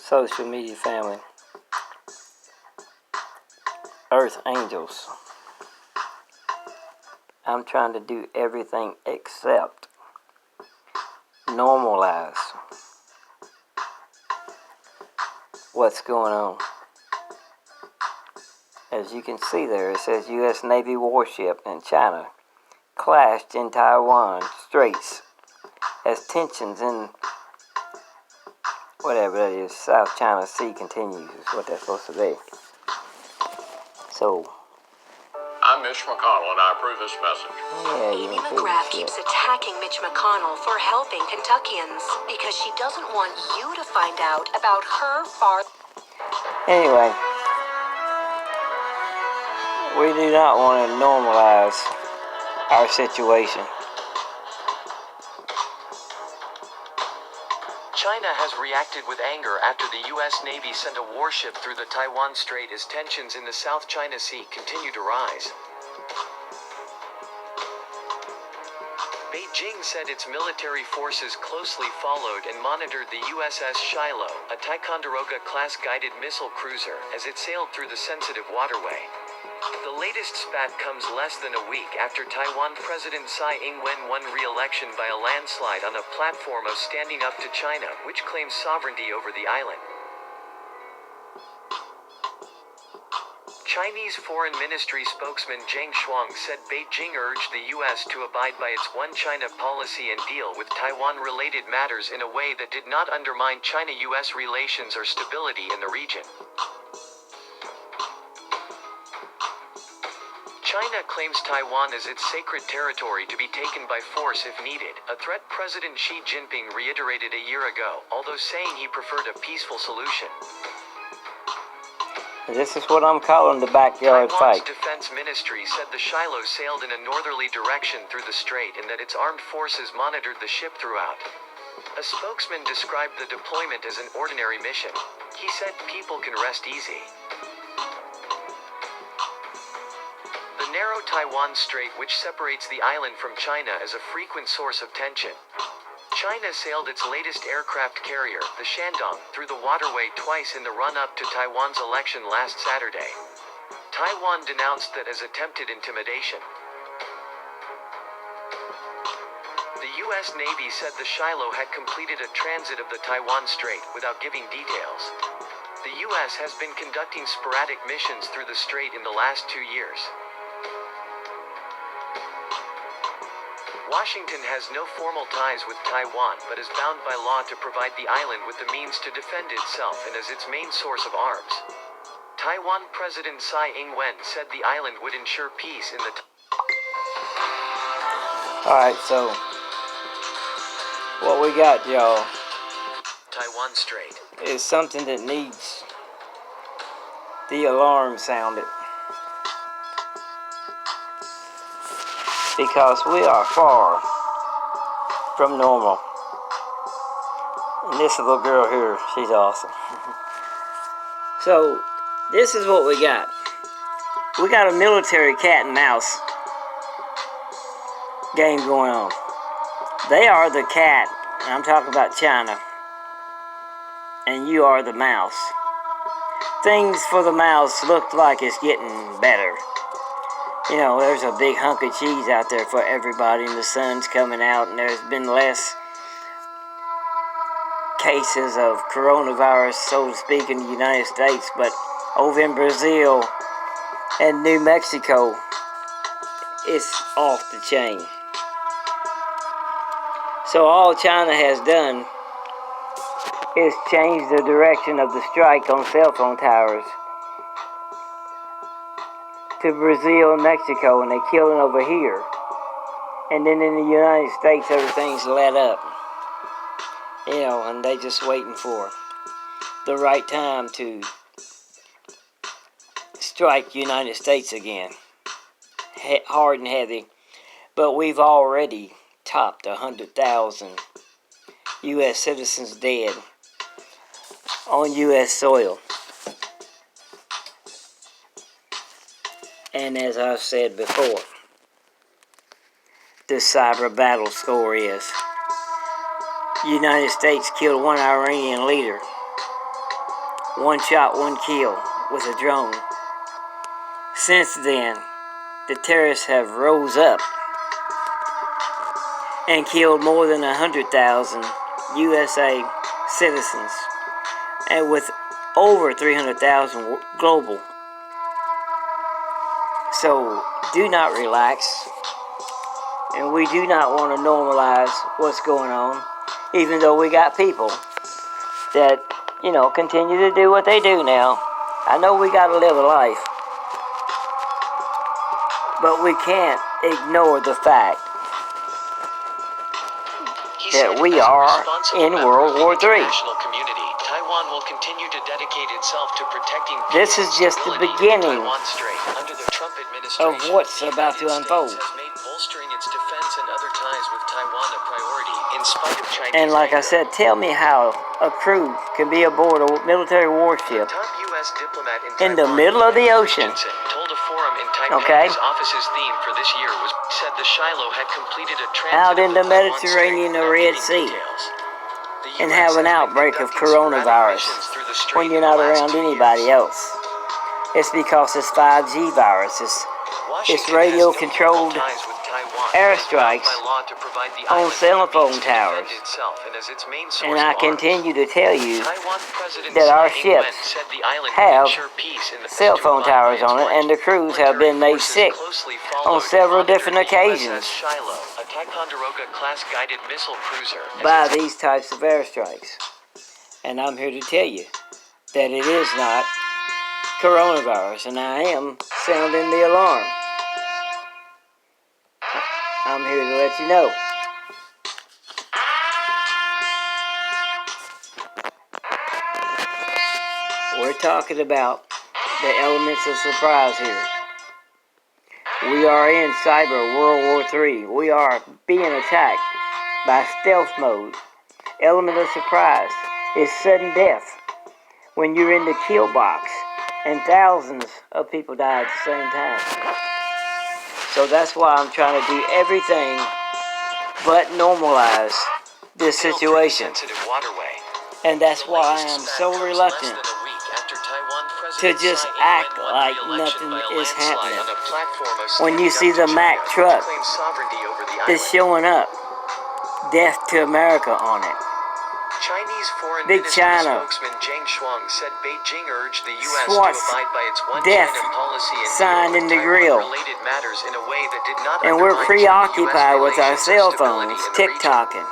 social media family, Earth Angels. I'm trying to do everything except normalize what's going on. As you can see there, it says U.S. Navy warship in China clashed in Taiwan Straits as tensions in whatever that is, South China Sea continues, is what that's supposed to be. So, I'm Mitch McConnell, and I approve this message. yeah, Amy McGrath keeps attacking Mitch McConnell for helping Kentuckians because she doesn't want you to find out about her far. Anyway, we do not want to normalize our situation. China has reacted with anger after the U.S. Navy sent a warship through the Taiwan Strait as tensions in the South China Sea continue to rise. Beijing said its military forces closely followed and monitored the USS Shiloh, a Ticonderoga-class guided missile cruiser, as it sailed through the sensitive waterway. The latest spat comes less than a week after Taiwan President Tsai Ing-wen won re-election by a landslide on a platform of standing up to China, which claims sovereignty over the island. Chinese Foreign Ministry spokesman Zhang Shuang said Beijing urged the U.S. to abide by its One China policy and deal with Taiwan-related matters in a way that did not undermine China-U.S. relations or stability in the region. China claims Taiwan as its sacred territory to be taken by force if needed, a threat President Xi Jinping reiterated a year ago, although saying he preferred a peaceful solution. This is what I'm calling the backyard Taiwan's fight. Defense Ministry said the Shiloh sailed in a northerly direction through the strait and that its armed forces monitored the ship throughout. A spokesman described the deployment as an ordinary mission. He said people can rest easy. The narrow Taiwan Strait, which separates the island from China, is a frequent source of tension. China sailed its latest aircraft carrier, the Shandong, through the waterway twice in the run-up to Taiwan's election last Saturday. Taiwan denounced that as attempted intimidation. The U.S. Navy said the Shiloh had completed a transit of the Taiwan Strait without giving details. The U.S. has been conducting sporadic missions through the strait in the last 2 years. Washington has no formal ties with Taiwan but is bound by law to provide the island with the means to defend itself and as its main source of arms. Taiwan President Tsai Ing-wen said the island would ensure peace in the Alright, so what we got, y'all, Taiwan Strait is something that needs the alarm sounded. Because we are far from normal. And this little girl here, she's awesome. So, this is what we got. We got a military cat and mouse game going on. They are the cat, and I'm talking about China, and you are the mouse. Things for the mouse look like it's getting better. You know, there's a big hunk of cheese out there for everybody, and the sun's coming out, and there's been less cases of coronavirus, so to speak, in the United States, but over in Brazil and New Mexico, it's off the chain. So all China has done is change the direction of the strike on cell phone towers to Brazil and Mexico, and they're killing over here. And then in the United States, everything's let up. You know, and they just waiting for the right time to strike United States again. Hard and heavy. But we've already topped 100,000 U.S. citizens dead on U.S. soil. And as I've said before, the cyber battle score is United States killed one Iranian leader One shot, one kill with a drone. Since then, the terrorists have rose up and killed more than 100,000 USA citizens, and with over 300,000 global. So do not relax, and we do not want to normalize what's going on, even though we got people that, continue to do what they do now. I know we got to live a life, but we can't ignore the fact that we are in World War III. Taiwan will continue to dedicate itself to protecting this is just the beginning under the Trump administration, of what's about to unfold. has made bolstering its defense and other ties with Taiwan a priority in spite of Chinese And like I anger. said, tell me how a crew can be aboard a military warship Top U.S. diplomat in the Taiwan, middle of the ocean. told a forum in Taipei Okay. his office's theme for this year was said the Shiloh had completed a transit Out in of the Taiwan Mediterranean Strait or without Red giving Sea details. The and US have has an been outbreak of conducting sporadic coronavirus missions through the strait when you're in the not last around 2 anybody years. else. It's because it's 5G viruses. It's Washington radio-controlled has no formal ties with Taiwan, airstrikes by law to provide the on island cell with the means phone to defend towers. itself and as its main source And I of arms. continue to tell you Taiwan President that our Tsai Ing-wen ships said the island would have ensure peace in the cell phone to abide by towers its on it, right. and the crews have been made sick on several different occasions Shiloh, a Ticonderoga-class guided missile cruiser, by these types of airstrikes. And I'm here to tell you that it is not coronavirus, and I am sounding the alarm. I'm here to let you know. We're talking about the elements of surprise here. We are in cyber World War III. We are being attacked by stealth mode. Element of surprise is sudden death when you're in the kill box and thousands of people die at the same time. So that's why I'm trying to do everything but normalize this situation. And that's why I am so reluctant to just act like nothing is happening. When you see the Mack truck that's showing up, death to America on it. Chinese Foreign Big Ministry China spokesman Zhang Shuang said Beijing urged the U.S. Swats to abide by its one death China policy and sign deal in with the grill. Taiwan-related matters in a way that did not And we're undermine preoccupied with our US cell relations or stability phones, in the region. TikToking.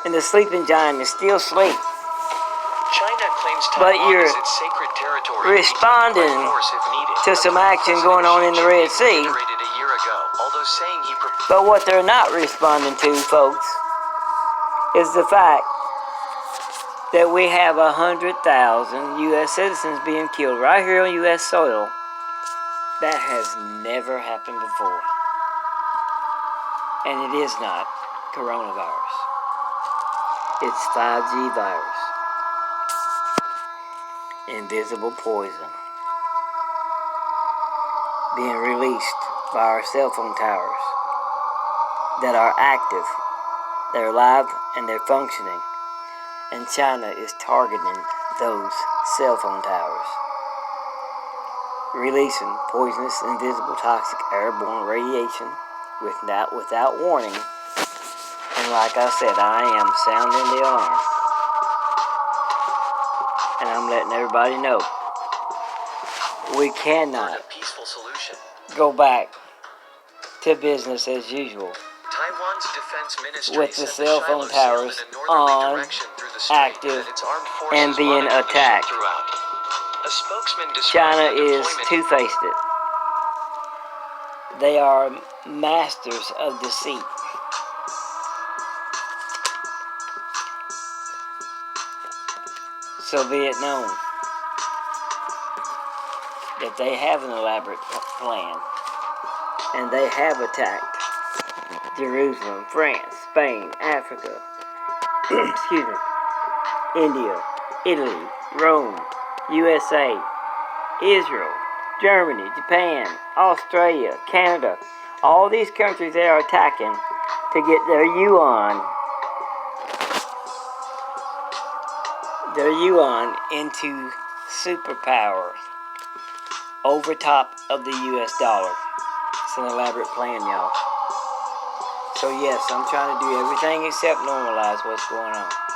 And the sleeping giant is still asleep. China claims But Taiwan you're is its sacred territory responding by force if needed. to some action going on in the Red Sea. Reiterated a year ago, although saying he But what they're not responding to, folks, is the fact that we have 100,000 U.S. citizens being killed right here on U.S. soil. That has never happened before. And it is not coronavirus. It's 5G virus. Invisible poison. Being released by our cell phone towers that are active, they're live, and they're functioning. And China is targeting those cell phone towers, releasing poisonous, invisible, toxic, airborne radiation without warning. And like I said, I am sounding the alarm. And I'm letting everybody know we cannot a peaceful solution. go back to business as usual Taiwan's defense ministry with the said cell Shiloh phone sailed towers in a northerly on, direction through the strait, active, and its armed forces and being monitored the ship attacked. throughout. A spokesman described China the is deployment two-faced it. They are masters of deceit. So be it known that they have an elaborate plan, and they have attacked Jerusalem, France, Spain, Africa, excuse me, India, Italy, Rome, USA, Israel, Germany, Japan, Australia, Canada. All these countries they are attacking to get their yuan, their yuan into superpower over top of the US dollar. It's an elaborate plan, y'all. So yes, I'm trying to do everything except normalize what's going on.